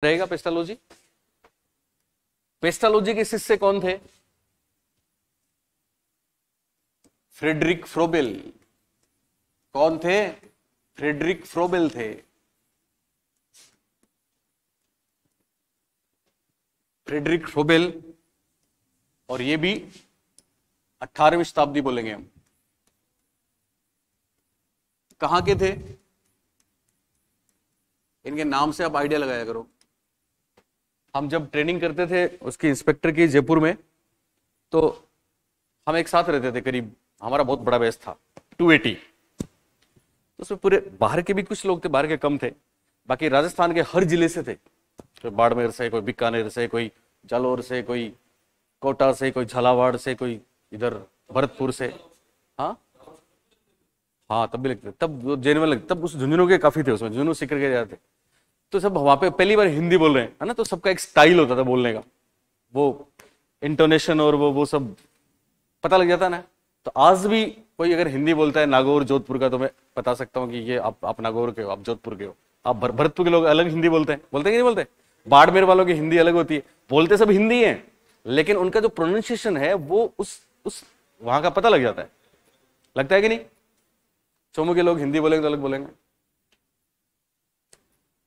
रहेगा Pestalozzi. Pestalozzi के शिष्य कौन थे? Friedrich Froebel. कौन थे? फ्रेडरिक फ्रोबेल थे। फ्रेडरिक फ्रोबेल, और ये भी 18वीं शताब्दी बोलेंगे हम। कहां के थे? इनके नाम से आप आइडिया लगाया करो। हम जब ट्रेनिंग करते थे उसकी इंस्पेक्टर की जयपुर में, तो हम एक साथ रहते थे, करीब हमारा बहुत बड़ा बैच था 280। तो उसमें पूरे बाहर के भी कुछ लोग थे, बाहर के कम थे, बाकी राजस्थान के हर जिले से थे। कोई बाड़मेर से, कोई बीकानेर से, कोई जालोर से, कोई कोटा से, कोई झालावाड़ से, कोई इधर भरतपुर से। हाँ हाँ, तब भी लगते, तब जेनुअन लगते, तब उस झुंझुनू के काफी थे, उसमें झुंझुनू सीकर के जाते। तो सब वहां पे पहली बार हिंदी बोल रहे हैं, है ना, तो सबका एक स्टाइल होता था बोलने का, वो इंटोनेशन और वो सब पता लग जाता ना। तो आज भी कोई अगर हिंदी बोलता है नागौर जोधपुर का, तो मैं बता सकता हूँ कि ये आप नागौर के हो, आप जोधपुर के हो। आप भरतपुर के लोग अलग हिंदी बोलते हैं कि नहीं बोलते? बाड़मेर वालों की हिंदी अलग होती है, बोलते सब हिंदी है, लेकिन उनका जो प्रोनाउंसिएशन है वो उस वहां का पता लग जाता है। लगता है कि नहीं? चोमू के लोग हिंदी बोलेंगे तो अलग बोलेंगे।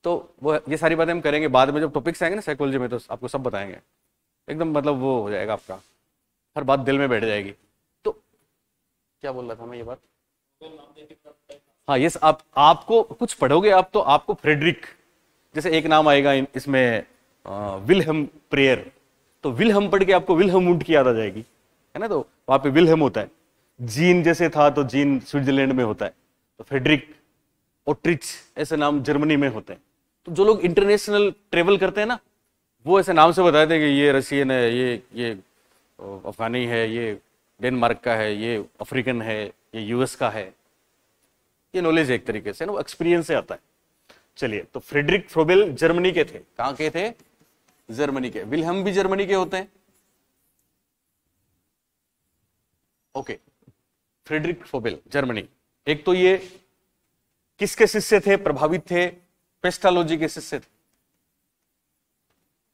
तो वो ये सारी बातें हम करेंगे बाद में, जब टॉपिक्स आएंगे ना साइकोलॉजी में, तो आपको सब बताएंगे एकदम, मतलब वो हो जाएगा, आपका हर बात दिल में बैठ जाएगी। तो क्या बोल रहा था मैं ये बात? हाँ, यस, आपको कुछ पढ़ोगे आप, तो आपको फ्रेडरिक, जैसे एक नाम आएगा इसमें विलहम प्रेयर, तो विलहम पढ़ के आपको विलहम वुंड की याद आ जाएगी, है ना। तो वहां पे विलहम होता है। जीन जैसे था तो जीन स्विट्जरलैंड में होता है, तो फ्रेडरिक ओट्रिच ऐसे नाम जर्मनी में होते हैं। तो जो लोग इंटरनेशनल ट्रेवल करते हैं ना, वो ऐसे नाम से बताते हैं कि ये रशियन है, ये अफगानी है, ये डेनमार्क का है, ये अफ्रीकन है, ये यूएस का है। ये नॉलेज है एक तरीके से ना, वो एक्सपीरियंस से आता है। चलिए, तो फ्रेडरिक फ्रोबेल जर्मनी के थे। कहां के थे? जर्मनी के। विलहम भी जर्मनी के होते हैं। Okay, Friedrich Froebel Germany. एक तो ये किसके शिष्य थे, प्रभावित थे? पेस्टालोजी के शिष्य थे।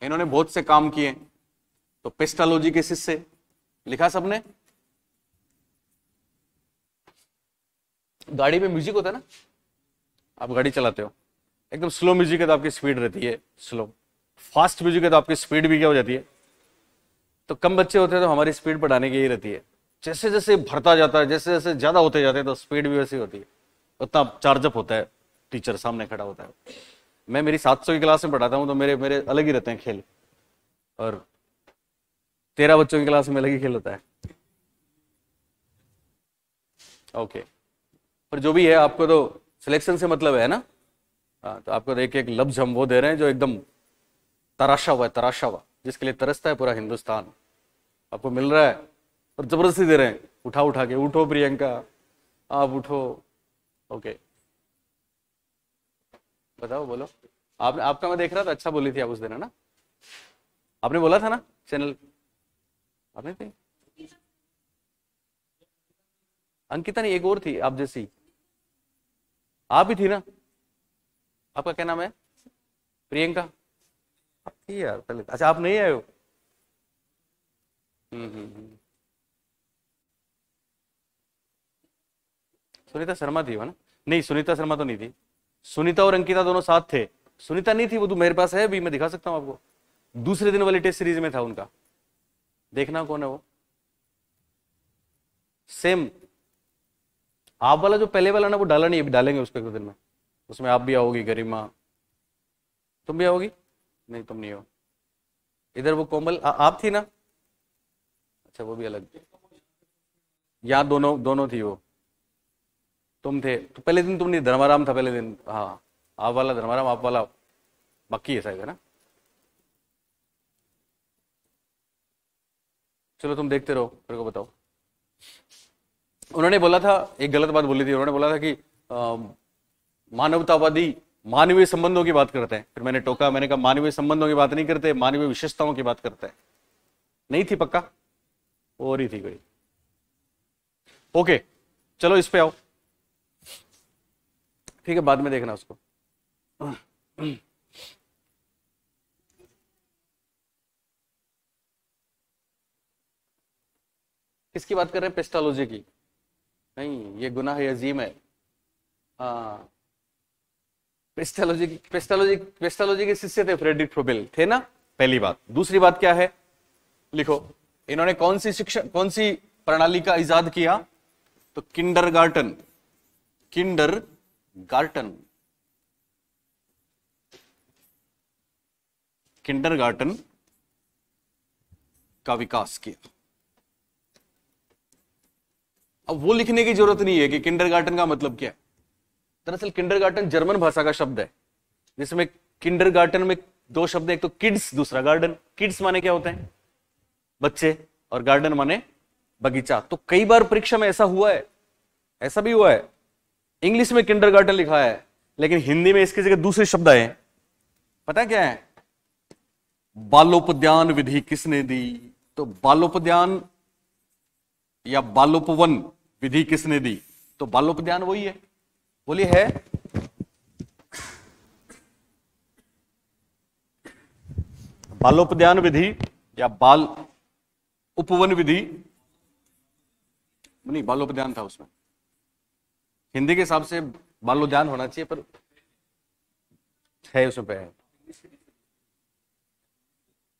इन्होंने बहुत से काम किए, तो पेस्टालोजी के शिष्य लिखा सबने। गाड़ी में म्यूजिक होता है ना, आप गाड़ी चलाते हो, एकदम स्लो म्यूजिक है तो आपकी स्पीड रहती है स्लो, फास्ट म्यूजिक है तो आपकी स्पीड भी क्या हो जाती है। तो कम बच्चे होते हैं तो हमारी स्पीड बढ़ाने की यही रहती है, जैसे जैसे भरता जाता है, जैसे जैसे ज्यादा होते जाते हैं तो स्पीड भी वैसी होती है, उतना चार्जअप होता है, टीचर सामने खड़ा होता है। मैं मेरी 700 की क्लास में पढ़ाता हूँ तो मेरे मेरे अलग ही रहते हैं खेल, और 13 बच्चों की क्लास में अलग ही खेल होता है। ओके, पर जो भी है, आपको तो सिलेक्शन से मतलब है ना। हाँ, तो आपको एक एक लफ्ज हम वो दे रहे हैं जो एकदम तराशा हुआ है, तराशा हुआ, जिसके लिए तरसता है पूरा हिंदुस्तान, आपको मिल रहा है और जबरदस्ती दे रहे हैं, उठा उठा के। उठो प्रियंका, आप उठो। ओके, बताओ, बोलो। आपने, आपका मैं देख रहा था, अच्छा बोली थी आप उस दिन, है ना? आपने बोला था ना चैनल, आपने थी अंकिता नहीं, एक और थी आप जैसी, आप ही थी ना? आपका क्या नाम है? प्रियंका थी यार पहले। अच्छा, आप नहीं आए हो? हम्म। सुनीता शर्मा थी वो ना? नहीं, सुनीता शर्मा तो नहीं थी। सुनीता और अंकिता दोनों साथ थे। सुनीता नहीं थी, वो तो मेरे पास है अभी, मैं दिखा सकता हूँ आपको, दूसरे दिन वाली टेस्ट सीरीज में था उनका, देखना कौन है वो। सेम आप वाला जो पहले वाला ना, वो डाला नहीं, अभी डालेंगे उसको एक दो दिन में। उसमें आप भी आओगी, गरिमा, तुम भी आओगी? नहीं, तुम नहीं हो। इधर वो कोमल आप थी ना? अच्छा, वो भी अलग, यहाँ दोनों दोनों थी वो। तुम थे तो पहले दिन, तुम नहीं, धर्माराम था पहले दिन। हाँ, आप वाला धर्माराम, आप वाला बाकी है शायद, है ना? चलो, तुम देखते रहो, मेरे को बताओ। उन्होंने बोला था, एक गलत बात बोली थी, उन्होंने बोला था कि मानवतावादी मानवीय संबंधों की बात करते हैं। फिर मैंने टोका, मैंने कहा मानवीय संबंधों की बात नहीं करते, मानवीय विशेषताओं की बात करते हैं। नहीं थी पक्का, और ही थी कोई। ओके, चलो इस पे आओ, ठीक है, बाद में देखना उसको। किसकी बात कर रहे हैं? पेस्टोलॉजी की? नहीं, ये गुनाह अजीम है। हाँ, पेस्टोलॉजी के शिष्य थे फ्रेडरिक फ्रोबेल, थे ना? पहली बात। दूसरी बात क्या है, लिखो, इन्होंने कौन सी शिक्षा, कौन सी प्रणाली का इजाद किया? तो किंडरगार्टन का विकास किया। अब वो लिखने की जरूरत नहीं है कि किंडरगार्टन का मतलब क्या है। दरअसल किंडरगार्टन जर्मन भाषा का शब्द है, जिसमें किंडरगार्टन में दो शब्द, एक तो किड्स, दूसरा गार्डन। किड्स माने क्या होते हैं? बच्चे, और गार्डन माने बगीचा। तो कई बार परीक्षा में ऐसा हुआ है, ऐसा भी हुआ है, इंग्लिश में किंडरगार्टन लिखा है लेकिन हिंदी में इसकी जगह दूसरे शब्द आए। पता है क्या है? बालोपद्यान विधि किसने दी? तो बालोपद्यान या बालोपवन विधि किसने दी? तो बालोपद्यान वही है, बोलिए है। बालोपद्यान विधि या बाल उपवन विधि, नहीं बालोपद्यान था उसमें, हिंदी के हिसाब से बालोद्यान होना चाहिए पर है उसमें पे है।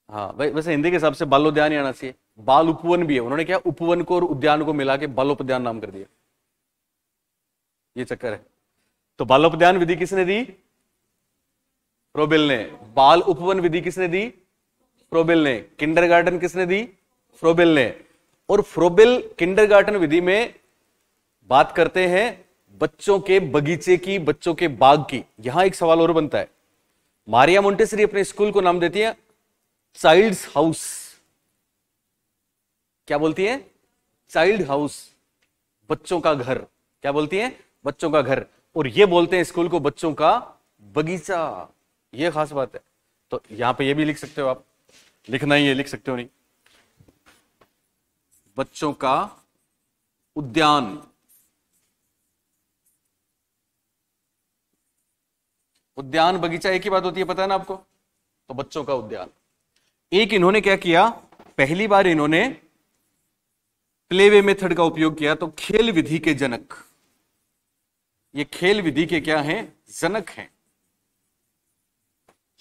हाँ वैसे हिंदी के हिसाब से बालोद्यान ही आना चाहिए। बाल उपवन भी है, उन्होंने क्या उपवन को और उद्यान को मिला के बालोपद्यान नाम कर दिया, ये चक्कर है। तो बालोपद्यान विधि किसने दी? फ्रोबेल ने। बाल उपवन विधि किसने दी? फ्रोबेल ने। किंडरगार्टन किसने दी? फ्रोबेल ने। और फ्रोबेल किंडरगार्टन विधि में बात करते हैं बच्चों के बगीचे की, बच्चों के बाग की। यहां एक सवाल और बनता है, मारिया मोंटेसरी अपने स्कूल को नाम देती है चाइल्ड्स हाउस। क्या बोलती है? चाइल्ड हाउस, बच्चों का घर। क्या बोलती है? बच्चों का घर। और ये बोलते हैं स्कूल को बच्चों का बगीचा। ये खास बात है। तो यहां पे ये भी लिख सकते हो आप, लिखना ही है, लिख सकते हो नहीं, बच्चों का उद्यान। उद्यान बगीचा एक ही बात होती है, पता है ना आपको? तो बच्चों का उद्यान। एक इन्होंने क्या किया, पहली बार इन्होंने प्लेवे मेथड का उपयोग किया। तो खेल विधि के जनक, ये खेल विधि के क्या हैं? जनक हैं।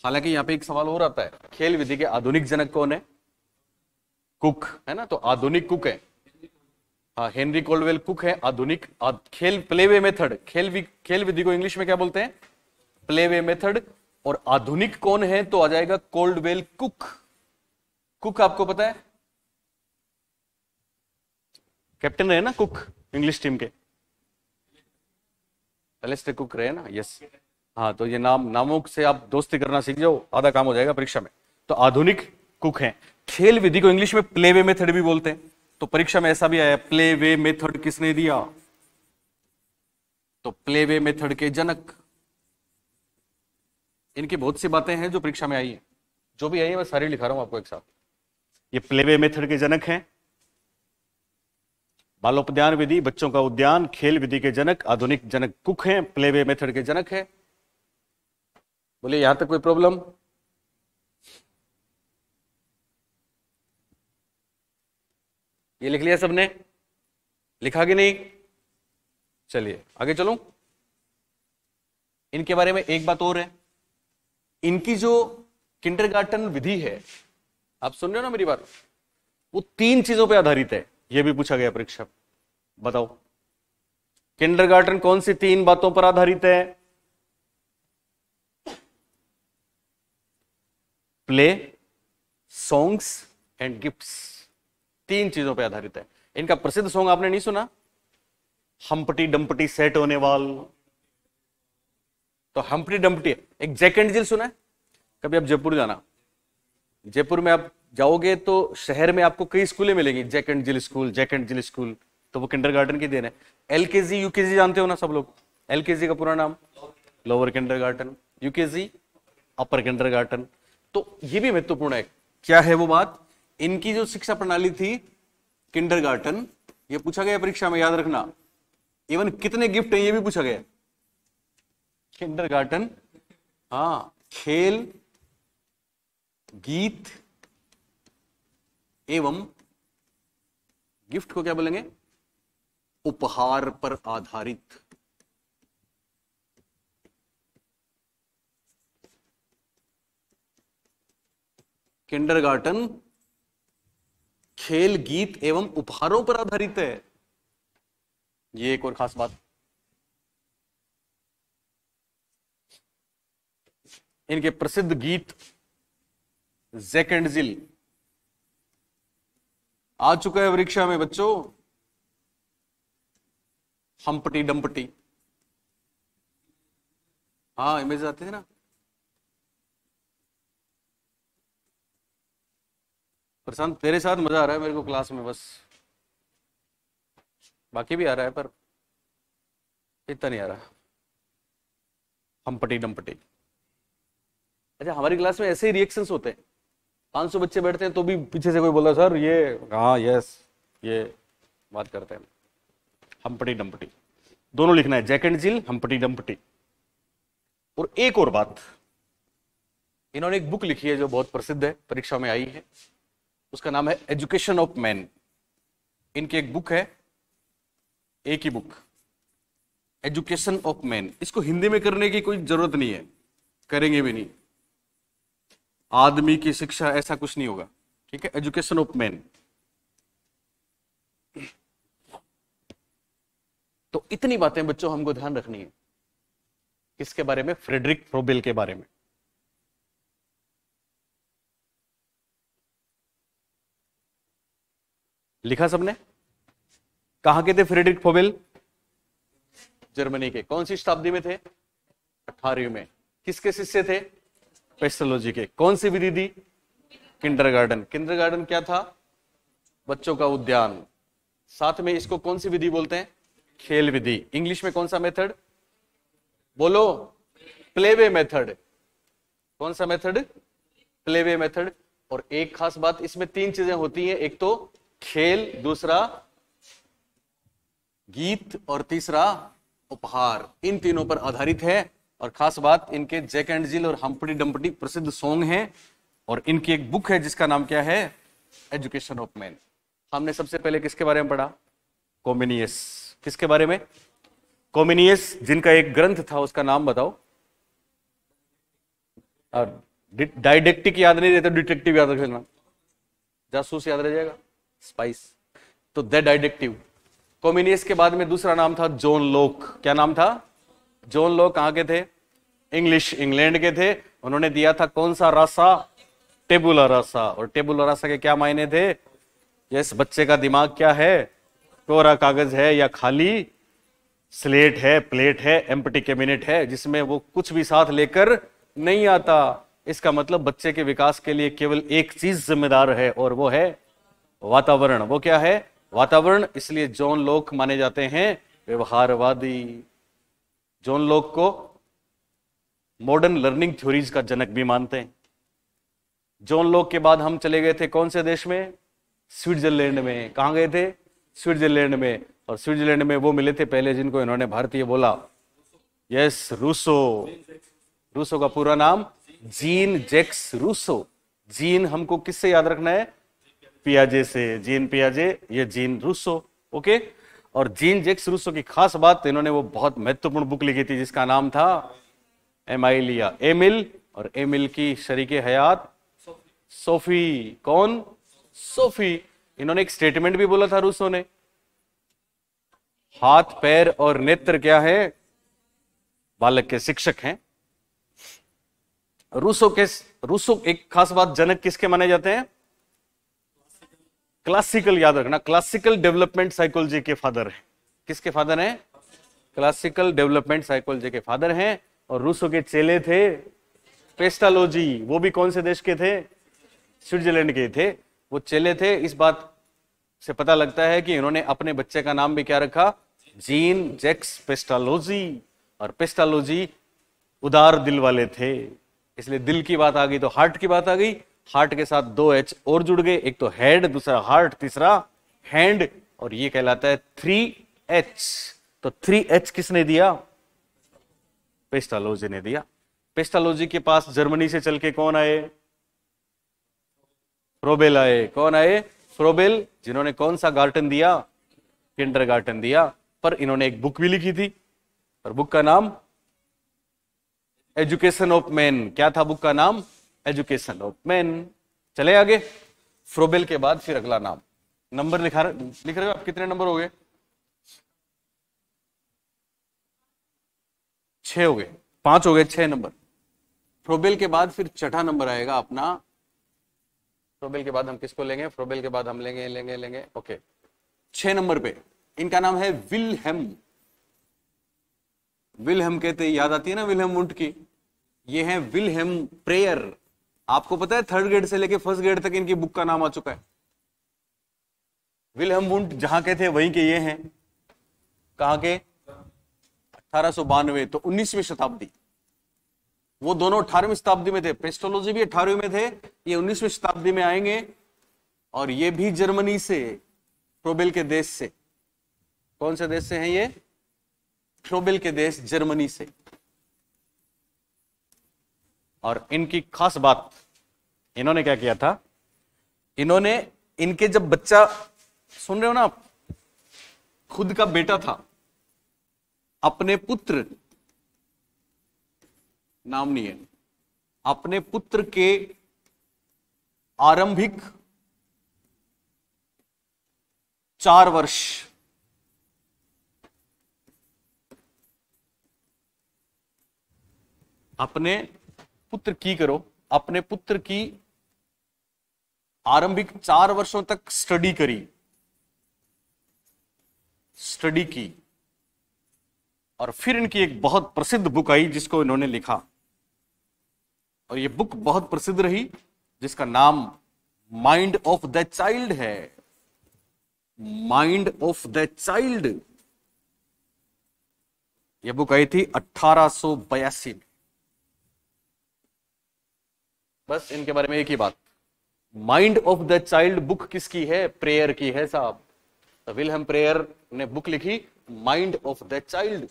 हालांकि यहां पे एक सवाल और आता है, खेल विधि के आधुनिक जनक कौन है? कुक है ना, तो आधुनिक कुक है। हाँ, हेनरी कोल्डवेल कुक है आधुनिक। खेल प्लेवे मेथड, खेल विधि को इंग्लिश में क्या बोलते हैं? Playway method. और आधुनिक कौन है? तो आ जाएगा कोल्डवेल कुक। कुक आपको पता है, कैप्टन रहे ना कुक इंग्लिश टीम के, एलिस्टर कुक रहे ना? यस। हाँ, तो ये नामों से आप दोस्ती करना सीख जाओ, आधा काम हो जाएगा परीक्षा में। तो आधुनिक कुक हैं। खेल विधि को इंग्लिश में प्लेवे मेथड भी बोलते हैं। तो परीक्षा में ऐसा भी आया, प्लेवे मेथड किसने दिया? तो प्लेवे मेथड के जनक। इनकी बहुत सी बातें हैं जो परीक्षा में आई है, जो भी आई है मैं सारी लिखा रहा हूं आपको एक साथ। ये प्लेवे मेथड के जनक हैं। बालोपद्यान विधि, बच्चों का उद्यान, खेल विधि के जनक, आधुनिक जनक कुक हैं, प्लेवे मेथड के जनक हैं। बोलिए यहां तक कोई प्रॉब्लम? ये लिख लिया सबने? लिखा कि नहीं? चलिए आगे चलूं। इनके बारे में एक बात और है, इनकी जो किंडरगार्टन विधि है, आप सुन रहे हो ना मेरी बात, वो 3 चीजों पे आधारित है। ये भी पूछा गया परीक्षा, बताओ किंडरगार्टन कौन सी 3 बातों पर आधारित है? Play, songs and gifts. 3 चीजों पे आधारित है। इनका प्रसिद्ध सॉन्ग आपने नहीं सुना, हम्पटी डम्पटी सेट होने वाल? तो हम्पटी डम्पटी, एक जैक एंड जिल सुना है? कभी आप जयपुर जाना, जयपुर में आप जाओगे तो शहर में आपको कई स्कूलें मिलेंगी, Jack and Jill school, Jack and Jill school. तो वो किंडरगार्टन की देन है। एलकेजी यूकेजी जानते हो ना सब लोग? एलकेजी का पूरा नाम लोअर किंडरगार्टन, यूकेजी अपर किंडरगार्टन। तो ये भी महत्वपूर्ण है। क्या है वो बात? इनकी जो शिक्षा प्रणाली थी किंडरगार्टन, ये पूछा गया परीक्षा में, याद रखना। इवन कितने गिफ्ट है ये भी पूछा गया। किंडरगार्टन, हाँ, खेल, गीत एवं गिफ्ट को क्या बोलेंगे? उपहार पर आधारित। किंडरगार्टन खेल, गीत एवं उपहारों पर आधारित है। ये एक और खास बात। इनके प्रसिद्ध गीत जैक एंड जिल आ चुका है परीक्षा में बच्चों। हम्पटी डम्पटी, हाँ इमेज आते थे ना। प्रशांत तेरे साथ मजा आ रहा है मेरे को क्लास में, बस बाकी भी आ रहा है पर इतना नहीं आ रहा। हम्पटी डम्पटी। अच्छा, हमारी क्लास में ऐसे ही रिएक्शंस होते हैं। 500 बच्चे बैठते हैं तो भी पीछे से कोई बोला सर ये, हाँ यस, ये बात करते हैं। हम्पटी डम्पटी दोनों लिखना है, जैक एंड जिल, हम्पटी डम्पटी। और एक और बात, इन्होंने एक बुक लिखी है जो बहुत प्रसिद्ध है, परीक्षा में आई है। उसका नाम है एजुकेशन ऑफ मैन। इनकी एक बुक है, एक ही बुक, एजुकेशन ऑफ मैन। इसको हिंदी में करने की कोई जरूरत नहीं है, करेंगे भी नहीं। आदमी की शिक्षा ऐसा कुछ नहीं होगा, ठीक है। Education of man. तो इतनी बातें बच्चों हमको ध्यान रखनी है। किसके बारे में? फ्रेडरिक फ्रोबेल के बारे में। लिखा सबने? कहां के थे फ्रेडरिक फ्रोबेल? जर्मनी के। कौन सी शताब्दी में थे? 18वीं में। किसके शिष्य थे? पेस्टोलॉजी के। कौन सी विधि दी? किंडरगार्टन। किंडरगार्टन क्या था? बच्चों का उद्यान। साथ में इसको कौन सी विधि बोलते हैं? खेल विधि। इंग्लिश में कौन सा मेथड? बोलो, प्लेवे मेथड। कौन सा मेथड? Playway method. और एक खास बात, इसमें 3 चीजें होती हैं, एक तो खेल, दूसरा गीत और तीसरा उपहार। इन तीनों पर आधारित है। और खास बात, इनके जैक एंड जिल और हम्पटी डम्पटी प्रसिद्ध सॉन्ग हैं। और इनकी एक बुक है जिसका नाम क्या है? Education of man. हमने सबसे पहले किसके बारे में पढ़ा? कॉमिनियस। किसके बारे में? कॉमिनियस, जिनका एक ग्रंथ था, उसका नाम बताओ। डाइडेक्टिक याद नहीं रहता, डिटेक्टिव याद रखना। जासूस याद रह जाएगा, स्पाइस। तो द डाइडेक्टिव। कॉमिनियस के बाद में दूसरा नाम था जॉन लॉक। क्या नाम था? जॉन लॉक कहां के थे? इंग्लैंड के थे। उन्होंने दिया था कौन सा रासा? टेबुला रासा। और टेबुला रासा के क्या मायने थे? यस, बच्चे का दिमाग क्या है? कोरा कागज है या खाली स्लेट है, प्लेट है, एम्प्टी कैबिनेट है, जिसमें वो कुछ भी साथ लेकर नहीं आता। इसका मतलब बच्चे के विकास के लिए केवल एक चीज जिम्मेदार है, और वो है वातावरण। वो क्या है? वातावरण। इसलिए जॉन लॉक माने जाते हैं व्यवहारवादी। जॉन लॉक को मॉडर्न लर्निंग थ्योरीज का जनक भी मानते हैं। जॉन लॉक के बाद हम चले गए थे कौन से देश में? स्विट्जरलैंड में। कहां गए थे? स्विट्जरलैंड में। और स्विट्जरलैंड में वो मिले थे पहले जिनको इन्होंने भारतीय बोला। Yes, Rousseau. रूसो का पूरा नाम जीन जैक्स रूसो। जीन हमको किससे याद रखना है? पियाजे से। जीन पियाजे, ये जीन रूसो। ओके। और जीन जैक्स रूसो की खास बात, इन्होंने वो बहुत महत्वपूर्ण बुक लिखी थी जिसका नाम था एमाइलिया। एमिल और एमिल की शरीके हयात सोफी। कौन? सोफी। इन्होंने एक स्टेटमेंट भी बोला था रूसो ने, हाथ, पैर और नेत्र क्या है? बालक के शिक्षक हैं। रूसो एक खास बात, जनक किसके माने जाते हैं? क्लासिकल, याद रखना, क्लासिकल डेवलपमेंट साइकोलॉजी के फादर हैं। किसके फादर हैं? क्लासिकल डेवलपमेंट साइकोलॉजी के फादर हैं। और रूसो के चेले थे पेस्टालोजी। वो भी कौन से देश के थे? स्विट्जरलैंड के थे। वो चेले थे। इस बात से पता लगता है कि इन्होंने अपने बच्चे का नाम भी क्या रखा? Jean Jacques Pestalozzi. और पेस्टालोजी उदार दिल वाले थे, इसलिए दिल की बात आ गई तो हार्ट की बात आ गई। हार्ट के साथ 2 H और जुड़ गए, एक तो हेड, दूसरा हार्ट, तीसरा हैंड, और ये कहलाता है 3H। तो 3H किसने दिया? पेस्टालोजी ने दिया। पेस्टालोजी के पास जर्मनी से चल के कौन आए? फ्रोबेल आए। कौन आए? फ्रोबेल जिन्होंने कौन सा गार्टन दिया, किंडरगार्टन दिया, पर इन्होंने एक बुक भी लिखी थी, और बुक का नाम एजुकेशन ऑफ मैन। क्या था बुक का नाम? Education of man. चले आगे, फ्रोबेल के बाद फिर अगला नाम, नंबर लिख रहे हो आप, कितने नंबर हो गए? 6 हो गए, 5 हो गए, 6 नंबर। फ्रोबेल के बाद फिर छठा नंबर आएगा अपना। फ्रोबेल के बाद हम किसको लेंगे? फ्रोबेल के बाद हम लेंगे ओके, 6 नंबर पे इनका नाम है विल्हेम। विल्हेम कहते याद आती है ना विल्हेम वुंट की, ये है विल्हेम प्रेयर। आपको पता है 3rd ग्रेड से लेके 1st ग्रेड तक इनकी बुक का नाम आ चुका है। विल्हेम वुंट जहां के थे वहीं के ये हैं। कहां के? 1892, तो 19वीं शताब्दी। वो दोनों 18वीं शताब्दी में थे, पेस्टोलॉजी भी 18वीं में थे, ये 19वीं शताब्दी में आएंगे। और ये भी जर्मनी से, फ्रोबेल के देश से। कौन से देश से हैं ये? फ्रोबेल के देश जर्मनी से। और इनकी खास बात, इन्होंने क्या किया था, इन्होंने इनके जब बच्चा, सुन रहे हो ना आप, खुद का बेटा था, अपने पुत्र, नाम नहीं है, अपने पुत्र के आरंभिक 4 वर्ष अपने पुत्र की करो, अपने पुत्र की आरंभिक 4 वर्षों तक स्टडी की। और फिर इनकी एक बहुत प्रसिद्ध बुक आई जिसको इन्होंने लिखा, और ये बुक बहुत प्रसिद्ध रही, जिसका नाम माइंड ऑफ द चाइल्ड है। Mind of the child. ये बुक आई थी 1882 में। बस इनके बारे में एक ही बात, mind of the child book किसकी है? प्रेयर की है साहब। तो विल्हेम प्रेयर ने बुक लिखी mind of the child.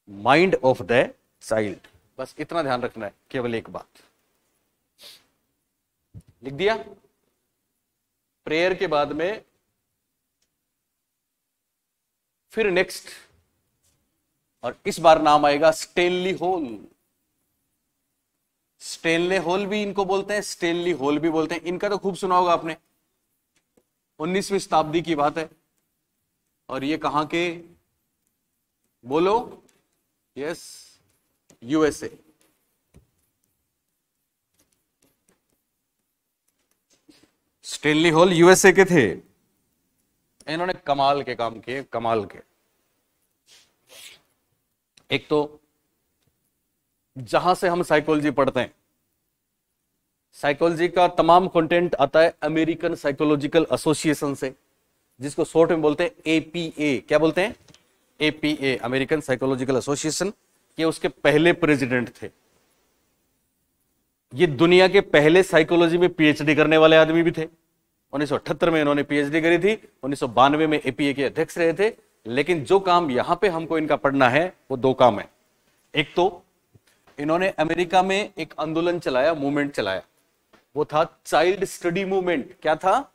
Mind of the child, बस इतना ध्यान रखना है, केवल एक बात। लिख दिया? प्रेयर के बाद में फिर नेक्स्ट, और इस बार नाम आएगा स्टेनली होल। स्टेनले होल भी इनको बोलते हैं, स्टेनली होल भी बोलते हैं। इनका तो खूब सुना होगा आपने, 19वीं शताब्दी की बात है। और ये कहां के? बोलो। Yes, USA. Stanley Hall USA के थे। इन्होंने कमाल के काम किए, कमाल के। एक तो जहां से हम साइकोलॉजी पढ़ते हैं, साइकोलॉजी का तमाम कंटेंट आता है अमेरिकन साइकोलॉजिकल एसोसिएशन से, जिसको शॉर्ट में बोलते हैं एपीए। क्या बोलते हैं? APA, American psychological association. ये उसके पहले प्रेसिडेंट थे। ये दुनिया के पहले साइकोलॉजी में पीएचडी करने वाले आदमी भी थे। 1978 में इन्होंने पीएचडी करी थी, 1992 में एपीए के अध्यक्ष रहे थे। लेकिन जो काम यहां पे हमको इनका पढ़ना है वो 2 काम है। एक तो इन्होंने अमेरिका में एक आंदोलन चलाया, मूवमेंट चलाया, वो था चाइल्ड स्टडी मूवमेंट। क्या था?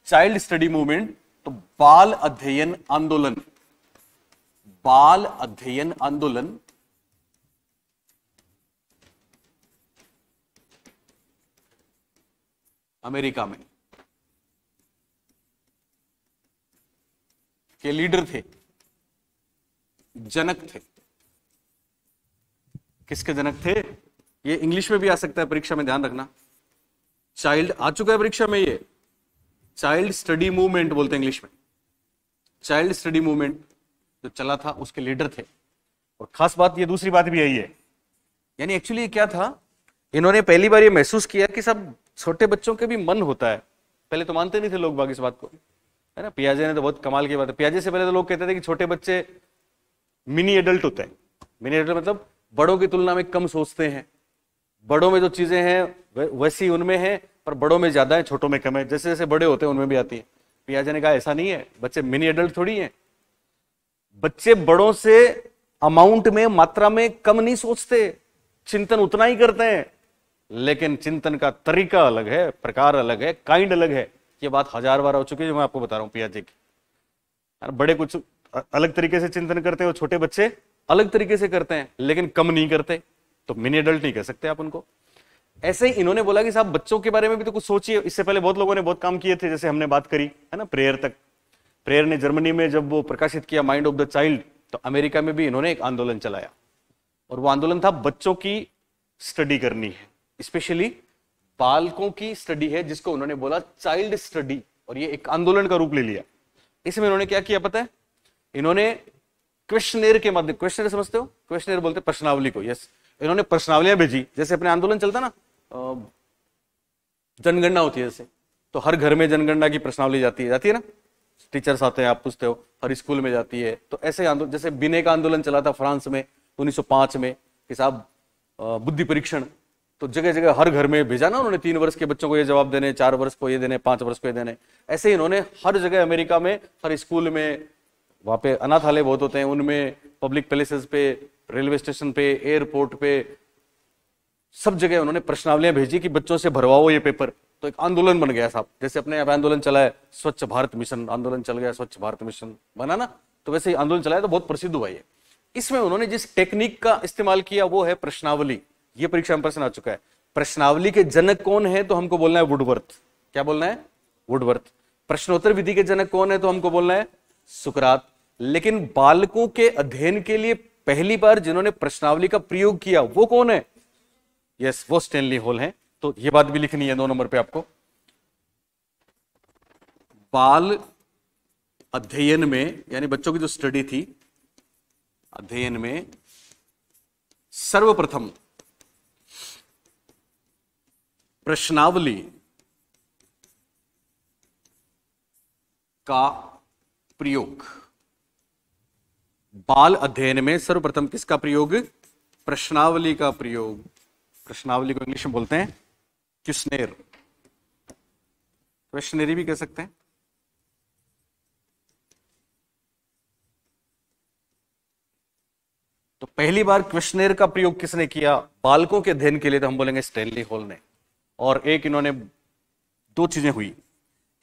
Child study movement. तो बाल अध्ययन आंदोलन, बाल अध्ययन आंदोलन अमेरिका में के लीडर थे, जनक थे। किसके जनक थे? ये इंग्लिश में भी आ सकता है परीक्षा में, ध्यान रखना। चाइल्ड आ चुका है परीक्षा में, ये चाइल्ड स्टडी मूवमेंट बोलते हैं इंग्लिश में। चाइल्ड स्टडी मूवमेंट जो चला था उसके लीडर थे। और खास बात, ये दूसरी बात भी आई है, यानी एक्चुअली क्या था, इन्होंने पहली बार ये महसूस किया कि सब छोटे बच्चों के भी मन होता है। पहले तो मानते नहीं थे लोग बाग इस बात को, है ना। पियाजे ने तो बहुत कमाल की बात है। पियाजे से पहले तो लोग कहते थे कि छोटे बच्चे मिनी एडल्ट होते हैं। मिनी एडल्ट मतलब बड़ों की तुलना में कम सोचते हैं, बड़ों में जो चीजें हैं वैसी उनमें है, पर बड़ों में ज्यादा है, छोटों में कम है। जैसे जैसे बड़े होते हैं उनमें भी आती है। पियाजे ने कहा ऐसा नहीं है, बच्चे मिनी एडल्ट थोड़ी हैं। बच्चे बड़ों से अमाउंट में, मात्रा में कम नहीं सोचते, चिंतन उतना ही करते हैं, लेकिन चिंतन का तरीका अलग है, प्रकार अलग है, काइंड अलग है। ये बात 1000 बार हो चुकी है जो मैं आपको बता रहा हूँ पियाजे की। बड़े कुछ अलग तरीके से चिंतन करते हैं और छोटे बच्चे अलग तरीके से करते हैं, लेकिन कम नहीं करते, तो मिनी एडल्ट नहीं कह सकते आप उनको। ऐसे ही इन्होंने बोला कि साहब बच्चों के बारे में भी तो कुछ सोचिए। इससे पहले बहुत लोगों ने बहुत काम किए थे, जैसे हमने बात करी है ना प्रेयर तक। प्रेयर ने जर्मनी में जब वो प्रकाशित किया माइंड ऑफ द चाइल्ड, तो अमेरिका में भी इन्होंने एक आंदोलन चलाया, और वो आंदोलन था बच्चों की स्टडी करनी है, स्पेशली बालकों की स्टडी है, जिसको उन्होंने बोला चाइल्ड स्टडी, और ये एक आंदोलन का रूप ले लिया। इसमें इन्होंने क्या किया पता है, इन्होंने क्वेश्चनेयर के माध्यम, क्वेश्चनेयर समझते हो, क्वेश्चनेयर बोलते हैं प्रश्नावली को, यस, इन्होंने प्रश्नावलियां भेजी। जैसे अपने आंदोलन चलता ना, जनगणना होती है जैसे, तो हर घर में जनगणना की प्रश्नावली जाती है ना, टीचर्स आते हैं, आप पूछते हो, हर स्कूल में जाती है। तो ऐसे आंदोलन, जैसे बिने का आंदोलन चला था फ्रांस में 1905 में कि साहब बुद्धि परीक्षण, तो जगह जगह हर घर में भेजा ना उन्होंने, 3 वर्ष के बच्चों को ये जवाब देने, 4 वर्ष को ये देने, 5 वर्ष को ये देने। ऐसे ही इन्होंने हर जगह अमेरिका में, हर स्कूल में, वहां पे अनाथालय बहुत होते हैं, उनमें, पब्लिक प्लेसेस पे, रेलवे स्टेशन पे, एयरपोर्ट पे, सब जगह उन्होंने प्रश्नावलियां भेजी कि बच्चों से भरवाओ ये पेपर। तो एक आंदोलन बन गया साहब, जैसे अपने यहाँ आंदोलन चला है स्वच्छ भारत मिशन, आंदोलन चल गया, स्वच्छ भारत मिशन बना ना, तो वैसे ही आंदोलन चला है, तो बहुत प्रसिद्ध हुआ ये। इसमें उन्होंने जिस टेक्निक का इस्तेमाल किया वो है प्रश्नावली। ये परीक्षा में प्रश्न आ चुका है। प्रश्नावली के जनक कौन है, तो हमको बोलना है वुडवर्थ। क्या बोलना है? वुडवर्थ। प्रश्नोत्तर विधि के जनक कौन है, तो हमको बोलना है सुकरात। लेकिन बालकों के अध्ययन के लिए पहली बार जिन्होंने प्रश्नावली का प्रयोग किया वो कौन है? यस, वो स्टैनली हॉल है। तो ये बात भी लिखनी है 2 नंबर पे आपको। बाल अध्ययन में, यानी बच्चों की जो स्टडी थी, अध्ययन में सर्वप्रथम प्रश्नावली का प्रयोग, बाल अध्ययन में सर्वप्रथम किसका प्रयोग? प्रश्नावली का प्रयोग। प्रश्नावली को इंग्लिश में बोलते हैं क्वेश्चनेयर, क्वेश्चनरी भी कह सकते हैं। तो पहली बार क्वेश्चनेयर का प्रयोग किसने किया बालकों के अध्ययन के लिए? तो हम बोलेंगे स्टैनली हॉल ने। और एक इन्होंने 2 चीजें हुई।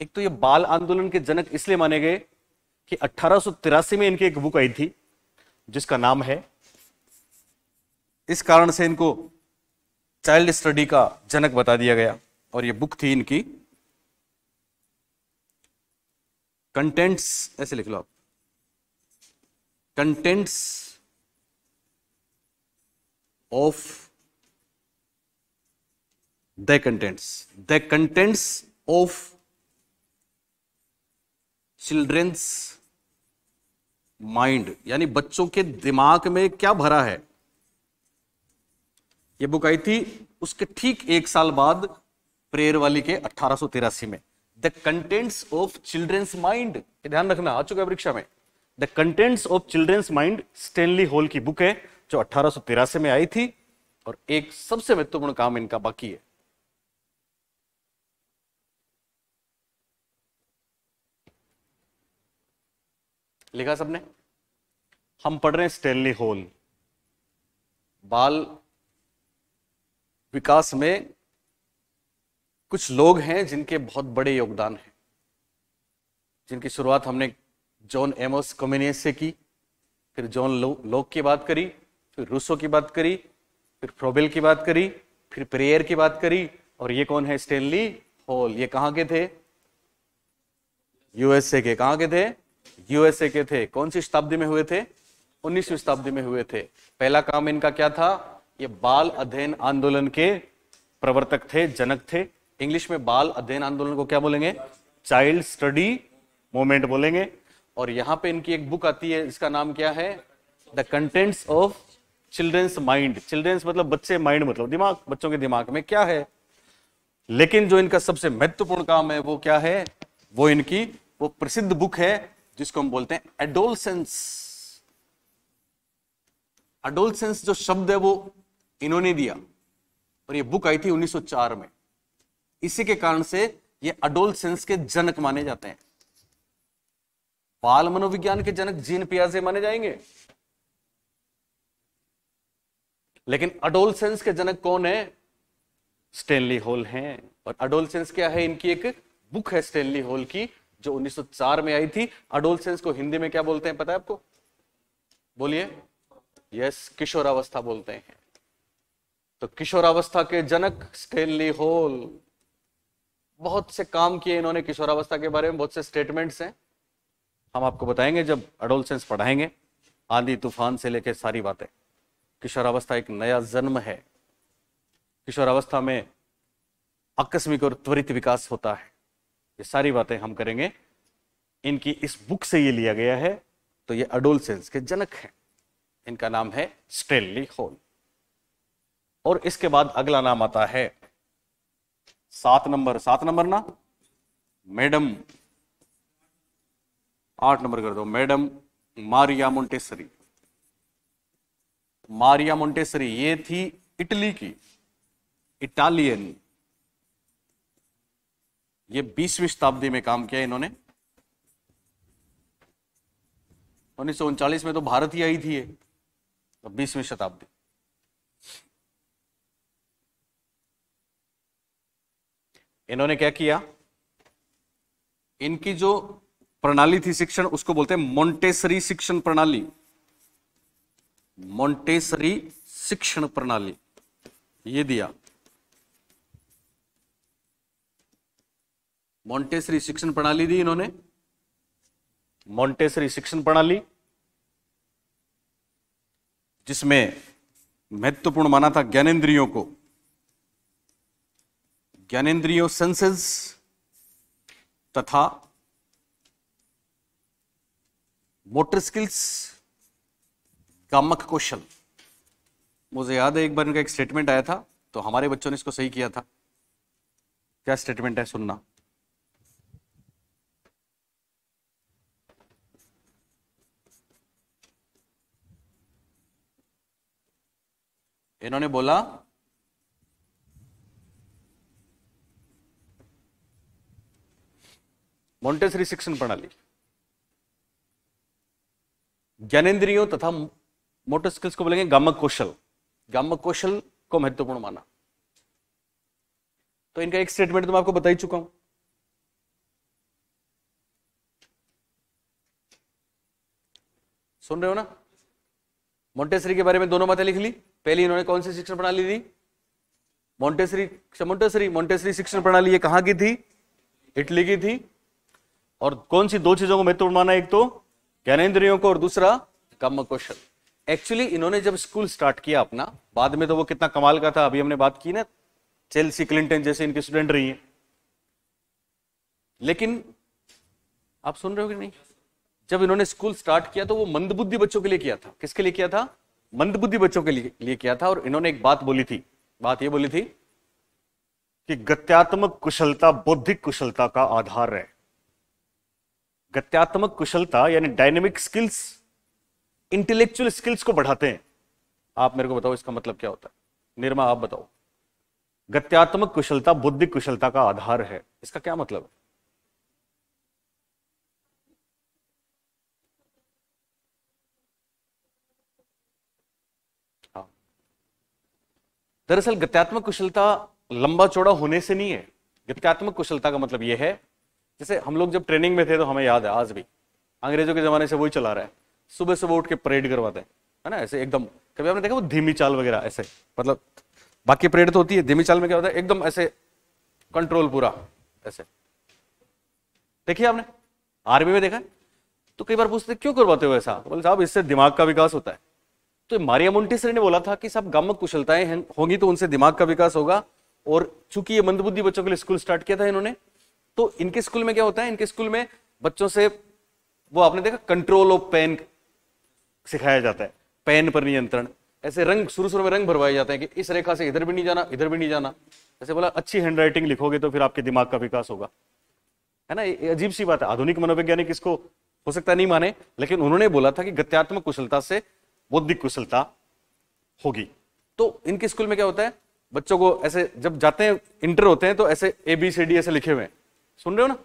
एक तो ये बाल आंदोलन के जनक इसलिए माने गए कि 1883 में इनकी एक बुक आई थी जिसका नाम है, इस कारण से इनको चाइल्ड स्टडी का जनक बता दिया गया। और ये बुक थी इनकी कंटेंट्स, ऐसे लिख लो आप, contents of the contents of children's mind, यानी बच्चों के दिमाग में क्या भरा है। ये बुक आई थी उसके ठीक 1 साल बाद, प्रेयर वाली के 1883 में। The contents of children's mind, ध्यान रखना, आ चुका है परीक्षा में। The contents of children's mind Stanley Hall की बुक है जो 1883 में आई थी। और एक सबसे महत्वपूर्ण काम इनका बाकी है, लिखा सबने? हम पढ़ रहे हैं स्टैनली हॉल। बाल विकास में कुछ लोग हैं जिनके बहुत बड़े योगदान हैं, जिनकी शुरुआत हमने जॉन एमोस कम्युनियस से की, फिर जॉन लॉक की बात करी, फिर रूसो की बात करी, फिर फ्रोबेल की बात करी, फिर प्रेयर की बात करी, और ये कौन है? Stanley hall. ये कहां के थे? यूएसए के। कहां के थे? यूएसए के थे। कौन सी शताब्दी में हुए थे? 19वीं शताब्दी में हुए थे। पहला काम इनका क्या था? ये बाल अध्ययन आंदोलन के प्रवर्तक थे, जनक थे। इंग्लिश में बाल अध्ययन आंदोलन को क्या बोलेंगे? चाइल्ड स्टडी मूवमेंट बोलेंगे। और यहां पे इनकी एक बुक आती है, इसका नाम क्या है? The contents of children's mind. Children's मतलब बच्चे, माइंड मतलब दिमाग, बच्चों के दिमाग में क्या है। लेकिन जो इनका सबसे महत्वपूर्ण काम है वो क्या है? वो इनकी वो प्रसिद्ध बुक है जिसको हम बोलते हैं एडोलसेंस। एडोलसेंस जो शब्द है वो इन्होंने दिया, और ये बुक आई थी 1904 में। इसी के कारण से ये एडोलसेंस के जनक माने जाते हैं। बाल मनोविज्ञान के जनक जीन पियाजे माने जाएंगे, लेकिन एडोलसेंस के जनक कौन है? स्टैनली हॉल हैं। और एडोलसेंस क्या है? इनकी एक बुक है स्टेनली हॉल की, जो 1904 में आई थी। अडोलसेंस को हिंदी में क्या बोलते हैं पता है आपको? बोलिए। यस, किशोरावस्था बोलते हैं। तो किशोरावस्था के जनक स्टेनली हॉल, बहुत से काम किए इन्होंने किशोरावस्था के बारे में, बहुत से स्टेटमेंट्स हैं, हम आपको बताएंगे जब अडोलसेंस पढ़ाएंगे। आंधी तूफान से लेकर सारी बातें। किशोरावस्था एक नया जन्म है। किशोरावस्था में आकस्मिक और त्वरित विकास होता है। ये सारी बातें हम करेंगे। इनकी इस बुक से ये लिया गया है। तो ये अडोलसेंस के जनक हैं। इनका नाम है स्टेनली हॉल। और इसके बाद अगला नाम आता है 7 नंबर ना मैडम, 8 नंबर कर दो, madam Maria Montessori. Maria Montessori ये थी इटली की, इटालियन। ये 20वीं शताब्दी में काम किया इन्होंने। 1939 में तो भारत ही आई थी ये, तो 20वीं शताब्दी। इन्होंने क्या किया? इनकी जो प्रणाली थी शिक्षण, उसको बोलते हैं मोंटेसरी शिक्षण प्रणाली। मोंटेसरी शिक्षण प्रणाली ये दिया। मोंटेसरी शिक्षण प्रणाली दी इन्होंने। मोंटेसरी शिक्षण प्रणाली जिसमें महत्वपूर्ण माना था ज्ञानेंद्रियों को, ज्ञानेंद्रियों सेंसेस तथा मोटर स्किल्स, गामक कौशल। मुझे याद है एक बार इनका एक स्टेटमेंट आया था, तो हमारे बच्चों ने इसको सही किया था। क्या स्टेटमेंट है सुनना। इन्होंने बोला मोंटेसरी शिक्षण प्रणाली ज्ञानेंद्रियों तथा मोटर स्किल्स को बोलेंगे गामक कौशल। गामक कौशल को महत्वपूर्ण माना। तो इनका एक स्टेटमेंट तो मैं आपको बता ही चुका हूं। सुन रहे हो ना? मोंटेसरी के बारे में दोनों बातें लिख ली। पहली इन्होंने कौन सी शिक्षण प्रणाली दी? मोंटेसरी शिक्षण प्रणाली ये कहां की थी? इटली की थी। और कौन सी दो चीजों को महत्वपूर्ण माना? एक तो ज्ञानेंद्रियों को और दूसरा गामक कौशल। एक्चुअली इन्होंने जब स्कूल स्टार्ट किया अपना, बाद में तो वो कितना कमाल का था, अभी हमने बात की ना, चेल्सी क्लिंटन जैसे इनकी स्टूडेंट रही हैं। लेकिन आप सुन रहे हो कि नहीं? जब इन्होंने स्कूल स्टार्ट किया तो वो मंदबुद्धि बच्चों के लिए किया था। किसके लिए किया था? मंदबुद्धि बच्चों के लिए किया था। और इन्होंने एक बात बोली थी। बात ये बोली थी कि गत्यात्मक कुशलता बौद्धिक कुशलता का आधार है। गत्यात्मक कुशलता यानी डायनेमिक स्किल्स इंटेलेक्चुअल स्किल्स को बढ़ाते हैं। आप मेरे को बताओ इसका मतलब क्या होता है? निर्मा आप बताओ। गत्यात्मक कुशलता बौद्धिक कुशलता का आधार है, इसका क्या मतलब है? हाँ, दरअसल गत्यात्मक कुशलता लंबा चौड़ा होने से नहीं है। गत्यात्मक कुशलता का मतलब यह है, जैसे हम लोग जब ट्रेनिंग में थे तो हमें याद है, आज भी अंग्रेजों के जमाने से वही चला रहा है। सुबह सुबह उठ के परेड करवाते हैं, है ना, ऐसे एकदम। कभी आपने देखा वो धीमी चाल वगैरह ऐसे, मतलब बाकी परेड तो होती है, धीमी चाल में क्या होता है? एकदम ऐसे कंट्रोल पूरा ऐसे। देखिए आपने आर्मी में देखा है? तो कई बार पूछते क्यों करवाते हो ऐसा? बोले साहब इससे दिमाग का विकास होता है। तो मारिया मोंटेसरी ने बोला था कि सब गामक कुशलताएं होंगी तो उनसे दिमाग का विकास होगा। और चूंकि ये मंदबुद्धि बच्चों के लिए स्कूल स्टार्ट किया था इन्होंने, तो इनके स्कूल में क्या होता है? इनके स्कूल में बच्चों से वो आपने देखा कंट्रोल ऑफ पेन सिखाया जाता है, पेन पर नियंत्रण। ऐसे रंग शुरू में रंग भरवाए जाते हैं कि इस रेखा से इधर भी नहीं जाना, इधर भी नहीं जाना। ऐसे बोला अच्छी हैंडराइटिंग लिखोगे तो फिर आपके दिमाग का विकास होगा, है ना। ये अजीब सी बात है। आधुनिक मनोवैज्ञानिक इसको हो सकता नहीं माने, लेकिन उन्होंने बोला था कि गत्यात्मक कुशलता से बौद्धिक कुशलता होगी। तो इनके स्कूल में क्या होता है? बच्चों को ऐसे जब जाते हैं, इंटर होते हैं, तो ऐसे ABCD ऐसे लिखे हुए हैं, सुन रहे हो ना?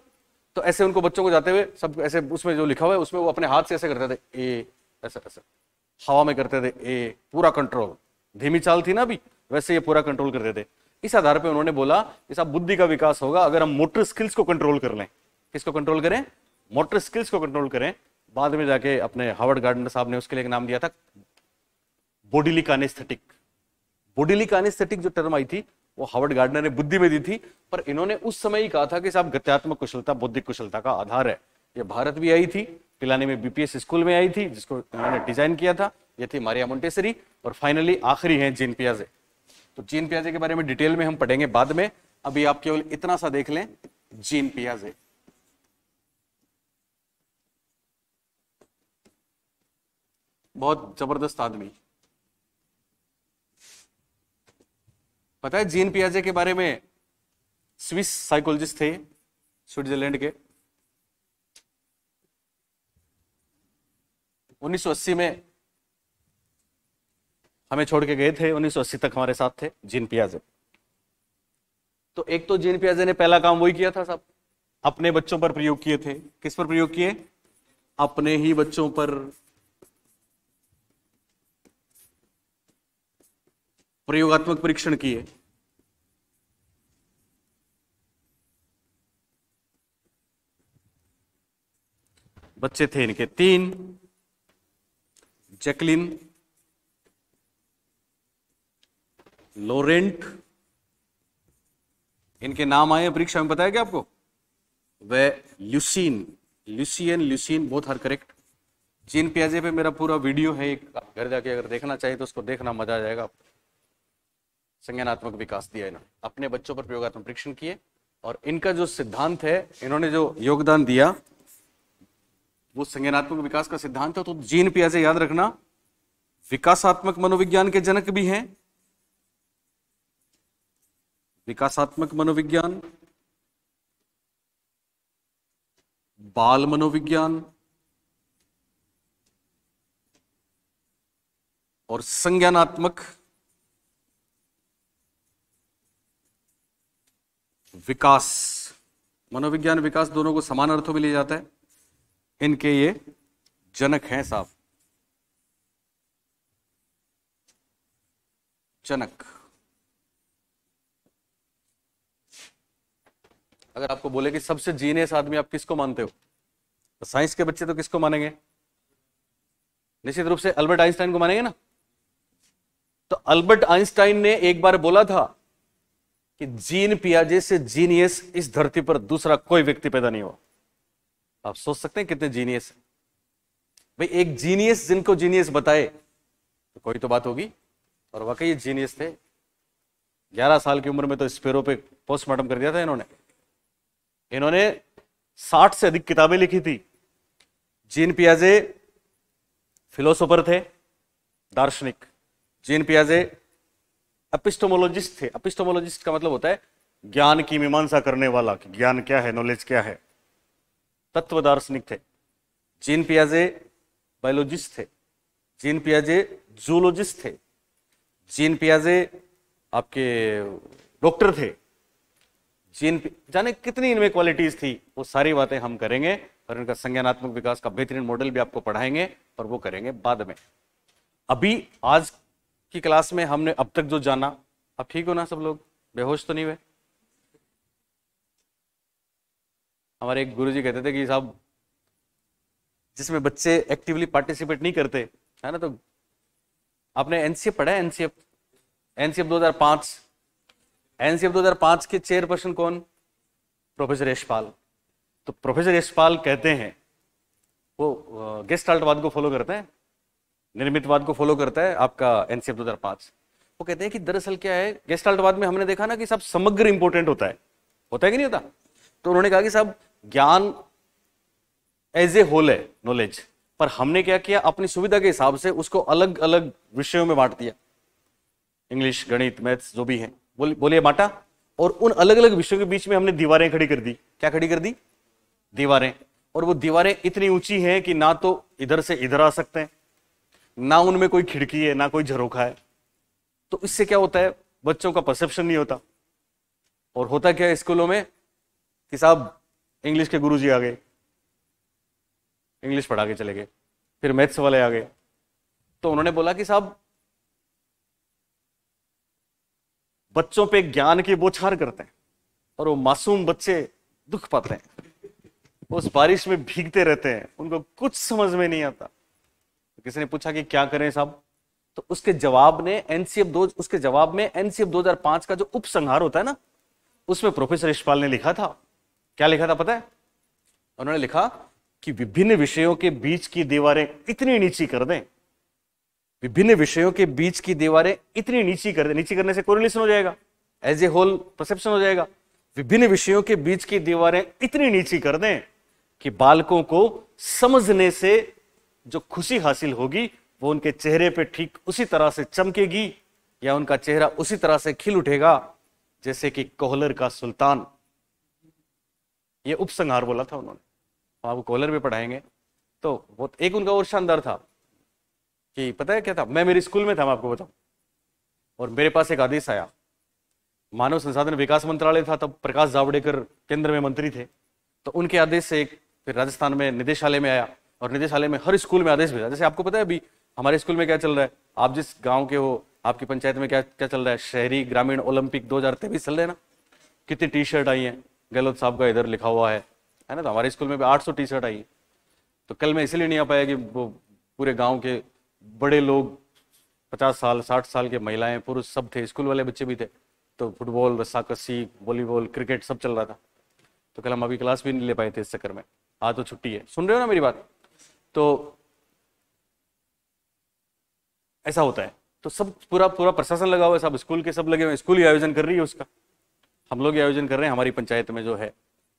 तो ऐसे उनको बच्चों को जाते हुए सब ऐसे उसमें जो लिखा हुआ है उसमें वो अपने हाथ से ऐसे करते थे, ए ऐसे ऐसे हवा में करते थे, ए पूरा कंट्रोल। धीमी चाल थी ना अभी, वैसे ये पूरा कंट्रोल करते थे। इस आधार पे उन्होंने बोला कि साहब बुद्धि का विकास होगा अगर हम मोटर स्किल्स को कंट्रोल कर लें। किसको कंट्रोल करें? मोटर स्किल्स को कंट्रोल करें। बाद में जाके अपने हार्वर्ड गार्डनर साहब ने उसके लिए एक नाम दिया था बोडिली कानेस्थेटिक। बोडिली कानेस्थेटिक जो टर्म आई थी वो हार्वर्ड गार्डनर ने बुद्धि में दी थी, पर इन्होंने उस समय ही कहा था कि साहब गत्यात्मक कुशलता बौद्धिक कुशलता का आधार है। ये भारत भी आई थी, पिलानी में बीपीएस स्कूल में आई थी, जिसको इन्होंने डिजाइन किया था। ये थी मारिया मोंटेसरी। और फाइनली आखिरी है जीन पियाजे। तो जीन पियाजे के बारे में डिटेल में हम पढ़ेंगे बाद में, अभी आप केवल इतना सा देख लें, जीन पियाजे। बहुत जबरदस्त आदमी। पता है जीन पियाजे के बारे में? स्विस साइकोलॉजिस्ट थे, स्विट्जरलैंड के। 1980 में हमें छोड़ के गए थे, 1980 तक हमारे साथ थे जीन पियाजे। तो एक तो जीन पियाजे ने पहला काम वही किया था साहब, अपने बच्चों पर प्रयोग किए थे। किस पर प्रयोग किए? अपने ही बच्चों पर प्रयोगात्मक परीक्षण किए। बच्चे थे इनके 3, जैकलिन, लोरेंट, इनके नाम आए परीक्षा में, बताया क्या आपको? वे ल्यूसीन, ल्यूसीन, बोथ आर करेक्ट। जीन पियाजे पे मेरा पूरा वीडियो है, एक आप घर जाके अगर देखना चाहिए तो उसको देखना, मजा आ जाएगा आपको। संज्ञानात्मक विकास दिया इन्होंने, अपने बच्चों पर प्रयोगात्मक परीक्षण किए, और इनका जो सिद्धांत है, इन्होंने जो योगदान दिया वो संज्ञानात्मक विकास का सिद्धांत है। तो जीन पियाजे याद रखना विकासात्मक मनोविज्ञान के जनक भी हैं। विकासात्मक मनोविज्ञान, बाल मनोविज्ञान और संज्ञानात्मक विकास। मनोविज्ञान विकास दोनों को समान अर्थों में लिया जाता है। इनके ये जनक हैं साहब, जनक। अगर आपको बोले कि सबसे जीनियस आदमी आप किसको मानते हो, तो साइंस के बच्चे तो किसको मानेंगे? निश्चित रूप से अल्बर्ट आइंस्टाइन को मानेंगे ना। तो अल्बर्ट आइंस्टाइन ने एक बार बोला था कि जीन पियाजे से जीनियस इस धरती पर दूसरा कोई व्यक्ति पैदा नहीं हुआ। आप सोच सकते हैं कितने जीनियस है भाई। एक जीनियस जिनको जीनियस बताए तो कोई तो बात होगी। और वाकई ये जीनियस थे। 11 साल की उम्र में तो स्पेरो पे पोस्टमार्टम कर दिया था इन्होंने 60 से अधिक किताबें लिखी थी। जीन पियाजे फिलोसोफर थे, दार्शनिक। जीन पियाजे एपिस्टोमोलॉजिस्ट थे। एपिस्टोमोलॉजिस्ट का मतलब होता है ज्ञान की मीमांसा करने वाला, कि ज्ञान क्या है, नॉलेज क्या है। तत्व दार्शनिक थे। जीन पियाजे बायोलॉजिस्ट थे। जीन पियाजे जूलॉजिस्ट थे। जीन पियाजे आपके डॉक्टर थे। जाने कितनी इनमें क्वालिटीज थी, वो सारी बातें हम करेंगे। और इनका संज्ञानात्मक विकास का बेहतरीन मॉडल भी आपको पढ़ाएंगे, और वो करेंगे बाद में। अभी आज की क्लास में हमने अब तक जो जाना, अब ठीक हो ना सब लोग? बेहोश तो नहीं हुए? हमारे एक गुरुजी कहते थे कि साहब जिसमें बच्चे एक्टिवली पार्टिसिपेट नहीं करते है ना, तो आपने एनसीएफ पढ़ा है? एनसीएफ 2005, एनसीएफ 2005 के चेयरपर्सन कौन? प्रोफेसर यशपाल। तो प्रोफेसर यशपाल कहते हैं, वो गेस्टाल्टवाद को फॉलो करते हैं, निर्मितवाद को फॉलो करता है आपका एनसीएफ 2005। वो कहते हैं कि दरअसल क्या है, गेस्टाल्टवाद में हमने देखा ना कि सब समग्र इंपॉर्टेंट होता है कि नहीं होता? तो उन्होंने कहा कि साहब ज्ञान एज ए होल है, नॉलेज, पर हमने क्या किया, अपनी सुविधा के हिसाब से उसको अलग अलग विषयों में बांट दिया। इंग्लिश, गणित, मैथ्स जो भी है बोलिए बांटा, और उन अलग अलग विषयों के बीच में हमने दीवारें खड़ी कर दी। क्या खड़ी कर दी? दीवारें। और वो दीवारें इतनी ऊंची हैं कि ना तो इधर से इधर आ सकते हैं, ना उनमें कोई खिड़की है, ना कोई झरोखा है। तो इससे क्या होता है, बच्चों का परसेप्शन नहीं होता। और होता क्या है स्कूलों में कि साहब इंग्लिश के गुरुजी आ गए, इंग्लिश पढ़ा के चले गए, फिर मैथ्स वाले आ गए। तो उन्होंने बोला कि साहब बच्चों पे ज्ञान की बौछार करते हैं और वो मासूम बच्चे दुख पाते हैं, उस बारिश में भीगते रहते हैं, उनको कुछ समझ में नहीं आता। किसी ने पूछा कि क्या करें साहब, तो उसके जवाब में एनसीएफ 2005 का जो उपसंहार होता है ना, उसमें प्रोफेसर यशपाल ने लिखा था, क्या लिखा था पता है? उन्होंने लिखा कि विभिन्न विषयों के बीच की दीवारें इतनी नीची कर दें, विभिन्न विषयों के बीच की दीवारें इतनी नीची कर दें, नीची करने से कोरिलेशन हो जाएगा, एज ए होल परसेप्शन हो जाएगा। विभिन्न विषयों के बीच की दीवारें इतनी नीची कर दें कि बालकों को समझने से जो खुशी हासिल होगी वो उनके चेहरे पे ठीक उसी तरह से चमकेगी, या उनका चेहरा उसी तरह से खिल उठेगा जैसे कि कोहलर का सुल्तान। ये उपसंहार बोला था उन्होंने, आपको कोहलर भी पढ़ाएंगे। तो वो एक उनका और शानदार था कि पता है क्या था, मैं मेरे स्कूल में था, मैं आपको बताऊं, और मेरे पास एक आदेश आया, मानव संसाधन विकास मंत्रालय था तब, प्रकाश जावड़ेकर केंद्र में मंत्री थे, तो उनके आदेश से एक फिर राजस्थान में निदेशालय में आया, और निदेशालय में हर स्कूल में आदेश भेजा। जैसे आपको पता है अभी हमारे स्कूल में क्या चल रहा है, आप जिस गांव के हो, आपकी पंचायत में क्या क्या चल रहा है, शहरी ग्रामीण ओलंपिक 2023 चल रहे हैं ना, कितनी टी शर्ट आई है, गहलोत साहब का इधर लिखा हुआ है ना, तो हमारे स्कूल में भी 800 टी शर्ट आई है। तो कल मैं इसलिए नहीं आ पाया कि वो पूरे गाँव के बड़े लोग 50 साल 60 साल के महिलाएं पुरुष सब थे, स्कूल वाले बच्चे भी थे, तो फुटबॉल रस्साकसी वॉलीबॉल क्रिकेट सब चल रहा था, तो कल हम अभी क्लास भी नहीं ले पाए थे इस चक्कर में। आज तो छुट्टी है, सुन रहे हो ना मेरी बात? तो ऐसा होता है, तो सब पूरा प्रशासन लगा हुआ है, सब स्कूल के सब लगे हुए, स्कूल ही आयोजन कर रही है उसका, हम लोग ही आयोजन कर रहे हैं हमारी पंचायत में जो है।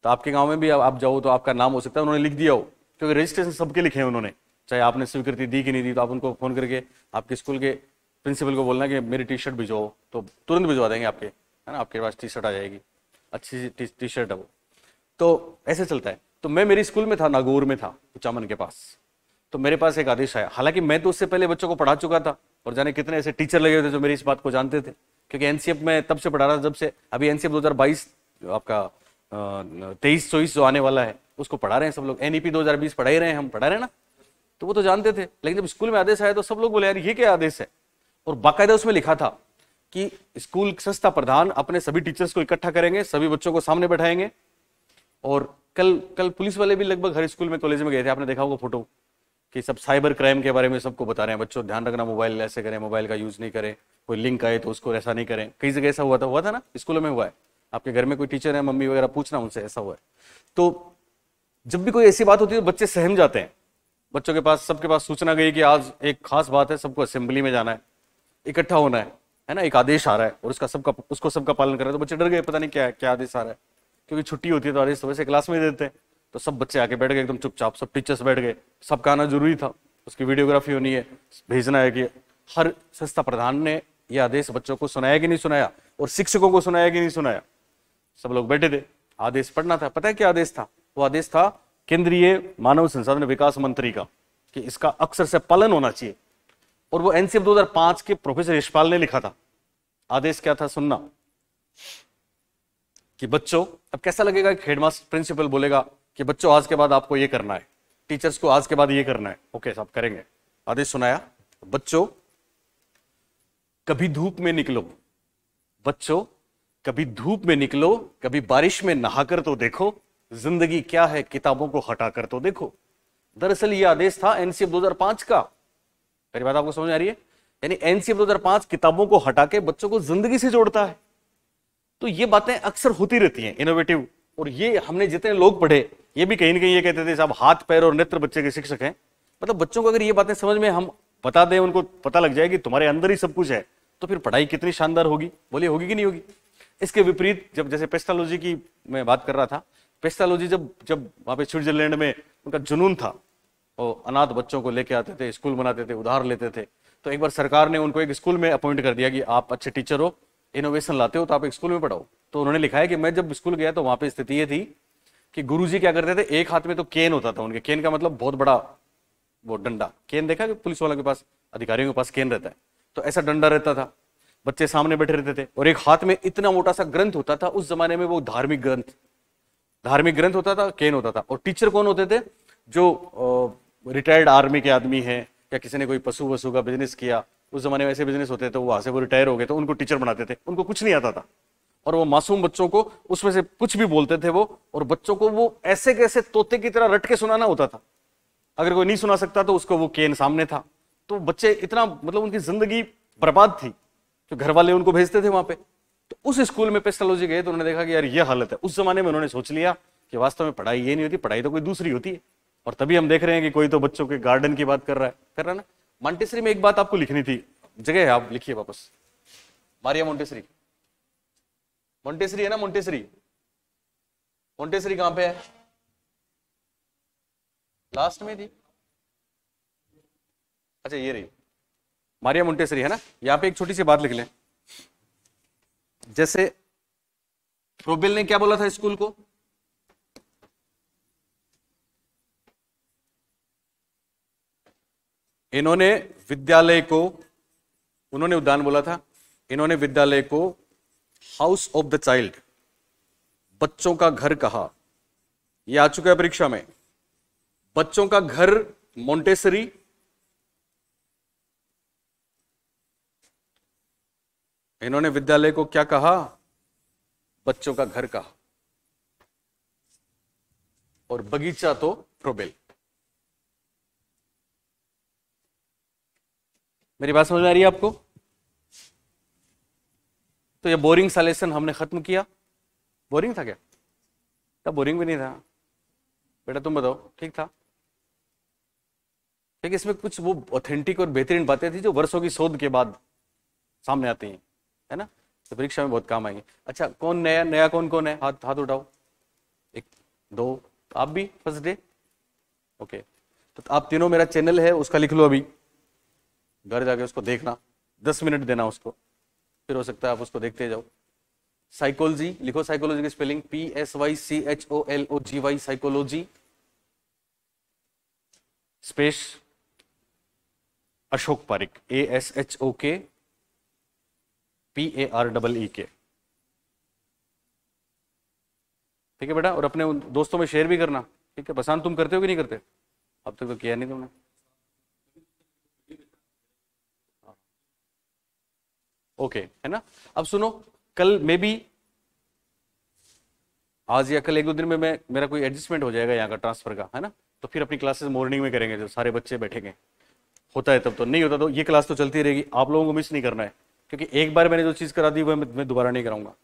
तो आपके गांव में भी आप जाओ तो आपका नाम हो सकता है, उन्होंने लिख दिया हो, क्योंकि रजिस्ट्रेशन सबके लिखे हैं उन्होंने, चाहे आपने स्वीकृति दी कि नहीं दी, तो आप उनको फोन करके आपके स्कूल के प्रिंसिपल को बोलना कि मेरी टी शर्ट भिजवाओ, तो तुरंत भिजवा देंगे आपके, है ना, आपके पास टी शर्ट आ जाएगी, अच्छी टी शर्ट है वो। तो ऐसे चलता है। तो मैं मेरी स्कूल में था, नागौर में था, कुचामन के पास, तो मेरे पास एक आदेश आया, हालांकि मैं तो उससे पहले बच्चों को पढ़ा चुका था, और जाने कितने ऐसे टीचर लगे हुए थे जो मेरी इस बात को जानते थे, क्योंकि एनसीएफ में तब से पढ़ा रहा था जब से, अभी एनसीएफ 2022 आपका 23-24 जो आने वाला है उसको पढ़ा रहे हैं सब लोग, एनईपी 2020 पढ़ा ही रहे हैं, हम पढ़ा रहे हैं ना, तो वो तो जानते थे। लेकिन जब स्कूल में आदेश आया तो सब लोग बोले यार ये क्या आदेश है, और बाकायदा उसमें लिखा था कि स्कूल संस्था प्रधान अपने सभी टीचर्स को इकट्ठा करेंगे, सभी बच्चों को सामने बैठाएंगे, और कल पुलिस वाले भी लगभग हर स्कूल में कॉलेज में गए थे, आपने देखा होगा फोटो, कि सब साइबर क्राइम के बारे में सबको बता रहे हैं, बच्चों ध्यान रखना, मोबाइल ऐसे करें, मोबाइल का यूज नहीं करें, कोई लिंक आए तो उसको ऐसा नहीं करें। कई जगह ऐसा हुआ था ना, स्कूलों में हुआ है, आपके घर में कोई टीचर है, मम्मी वगैरह, पूछना उनसे, ऐसा हुआ है। तो जब भी कोई ऐसी बात होती है तो बच्चे सहम जाते हैं, बच्चों के पास सबके पास सूचना गई कि आज एक खास बात है, सबको असेंबली में जाना है, इकट्ठा होना है ना, एक आदेश आ रहा है और उसको सबका पालन करना है। तो बच्चे डर गए, पता नहीं क्या आदेश आ रहा है, क्योंकि छुट्टी होती है तो आदेश तो वैसे क्लास में देते हैं। तो सब बच्चे आके बैठ गए एकदम चुपचाप, सब टीचर्स बैठ गए, सबका आना जरूरी था, उसकी वीडियोग्राफी होनी है, भेजना है कि हर संस्था प्रधान ने यह आदेश बच्चों को सुनाया कि नहीं सुनाया, और शिक्षकों को सुनाया कि नहीं सुनाया। सब लोग बैठे थे, आदेश पढ़ना था। पता है क्या आदेश था? वो आदेश था केंद्रीय मानव संसाधन विकास मंत्री का, कि इसका अक्षर से पालन होना चाहिए, और वो एनसीएफ 2005 के प्रोफेसर यशपाल ने लिखा था। आदेश क्या था सुनना, कि बच्चों, अब कैसा लगेगा कि हेडमास्टर प्रिंसिपल बोलेगा कि बच्चों आज के बाद आपको ये करना है, टीचर्स को आज के बाद ये करना है, ओके साहब करेंगे। आदेश सुनाया, बच्चों कभी धूप में निकलो, बच्चों कभी धूप में निकलो, कभी बारिश में नहाकर तो देखो, जिंदगी क्या है किताबों को हटाकर तो देखो। दरअसल ये आदेश था एनसीएफ 2005 का। मेरी बात आपको समझ आ रही है? यानी एनसीएफ 2005 किताबों को हटा के बच्चों को जिंदगी से जोड़ता है। तो ये बातें अक्सर होती रहती हैं, इनोवेटिव। और ये हमने जितने लोग पढ़े, ये भी कहीं ना कहीं ये कहते थे साहब हाथ पैर और नेत्र बच्चे के शिक्षक हैं। मतलब बच्चों को अगर ये बातें समझ में हम बता दें, उनको पता लग जाए कि तुम्हारे अंदर ही सब कुछ है, तो फिर पढ़ाई कितनी शानदार होगी। बोलिए होगी कि नहीं होगी? इसके विपरीत जब जैसे पेस्टालॉजी की मैं बात कर रहा था, पेस्टालॉजी जब वहां पे स्विट्जरलैंड में उनका जुनून था, और अनाथ बच्चों को लेके आते थे, स्कूल बनाते थे, उधार लेते थे। तो एक बार सरकार ने उनको एक स्कूल में अपॉइंट कर दिया कि आप अच्छे टीचर हो, इनोवेशन लाते हो, तो आप एक स्कूल में पढ़ाओ। तो उन्होंने लिखा है कि मैं जब स्कूल गया तो वहां पे स्थिति ये थी कि गुरुजी क्या करते थे, एक हाथ में तो केन होता था उनके, केन का मतलब बहुत बड़ा वो डंडा, केन देखा कि पुलिस वालों के पास, अधिकारियों के पास केन रहता है, तो ऐसा डंडा रहता था, बच्चे सामने बैठे रहते थे, और एक हाथ में इतना मोटा सा ग्रंथ होता था, उस जमाने में वो धार्मिक ग्रंथ होता था, केन होता था। और टीचर कौन होते थे? जो रिटायर्ड आर्मी के आदमी हैं, या किसी ने कोई पशु वसु का बिजनेस किया, उस जमाने में ऐसे बिजनेस होते थे, तो वहां से वो रिटायर हो गए तो उनको टीचर बनाते थे, उनको कुछ नहीं आता था, और वो मासूम बच्चों को उसमें से कुछ भी बोलते थे वो, और बच्चों को वो ऐसे कैसे तोते की तरह रट के सुनाना होता था। अगर कोई नहीं सुना सकता तो उसको वो केन सामने था। तो बच्चे इतना मतलब उनकी जिंदगी बर्बाद थी, तो घर वाले उनको भेजते थे वहां पे। तो उस स्कूल में पेस्टोलॉजी गए तो उन्होंने देखा कि यार ये हालत है। उस जमाने में उन्होंने सोच लिया कि वास्तव में पढ़ाई ये नहीं होती, पढ़ाई तो कोई दूसरी होती है। और तभी हम देख रहे हैं कि कोई तो बच्चों के गार्डन की बात कर रहा है ना। मॉन्टेसरी में एक बात आपको लिखनी थी, जगह है, आप लिखिए वापस। मारिया मोंटेसरी, मोंटेसरी है ना, मोंटेसरी, मोंटेसरी कहां पे है? लास्ट में थी, अच्छा ये रही मारिया मोंटेसरी, है ना। यहां पे एक छोटी सी बात लिख लें, जैसे फ्रोबेल ने क्या बोला था स्कूल को, इन्होंने विद्यालय को, उन्होंने उद्यान बोला था, इन्होंने विद्यालय को हाउस ऑफ द चाइल्ड, बच्चों का घर कहा। यह आ चुका है परीक्षा में, बच्चों का घर मोंटेसरी, इन्होंने विद्यालय को क्या कहा? बच्चों का घर कहा। और बगीचा तो फ्रोबेल। मेरी बात समझ में आ रही है आपको? तो ये बोरिंग सा लेसन हमने खत्म किया। बोरिंग था क्या? तब बोरिंग भी नहीं था बेटा, तुम बताओ, ठीक था? ठीक, इसमें कुछ वो ऑथेंटिक और बेहतरीन बातें थी जो वर्षों की शोध के बाद सामने आती हैं, है ना। तो परीक्षा में बहुत काम आएंगे। अच्छा, कौन नया नया, कौन कौन है? हाथ हाथ उठाओ। एक दो, आप भी फर्स्ट डे? ओके, तो आप तीनों, मेरा चैनल है उसका लिख लो, अभी घर जाके उसको देखना, 10 मिनट देना उसको, फिर हो सकता है आप उसको देखते जाओ। साइकोलॉजी लिखो, साइकोलॉजी की spelling PSYCHOLOGY, psychology, space Ashok Pareek, ASHOKPAREEK। ठीक है बेटा, और अपने दोस्तों में शेयर भी करना, ठीक है। पसंद तुम करते हो कि नहीं करते? अब तक तो किया नहीं तुमने। ओके, है ना। अब सुनो, कल मे बी, आज या कल एक दो दिन में मैं, मेरा कोई एडजस्टमेंट हो जाएगा यहाँ का ट्रांसफर का, है ना। तो फिर अपनी क्लासेस मॉर्निंग में करेंगे, जो सारे बच्चे बैठेंगे। होता है तब तो, नहीं होता तो ये क्लास तो चलती रहेगी, आप लोगों को मिस नहीं करना है, क्योंकि एक बार मैंने जो चीज़ करा दी वो मैं दोबारा नहीं कराऊंगा,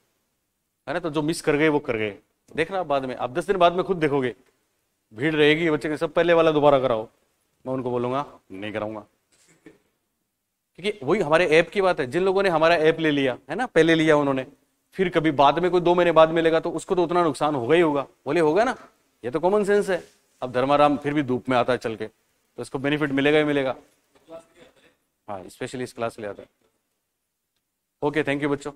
है ना। तो जो मिस कर गए वो कर गए, देखना बाद में, आप 10 दिन बाद में खुद देखोगे भीड़ रहेगी बच्चे के, सब पहले वाला दोबारा कराओ, मैं उनको बोलूंगा नहीं कराऊंगा। क्योंकि वही हमारे ऐप की बात है, जिन लोगों ने हमारा ऐप ले लिया है ना, पहले लिया उन्होंने, फिर कभी बाद में कोई 2 महीने बाद मिलेगा तो उसको तो उतना नुकसान होगा ही होगा, बोले होगा ना, ये तो कॉमन सेंस है। अब धर्माराम फिर भी धूप में आता है चल के, तो इसको बेनिफिट मिलेगा ही मिलेगा। हाँ, स्पेशली इस क्लास ले आता है। ओके, थैंक यू बच्चों।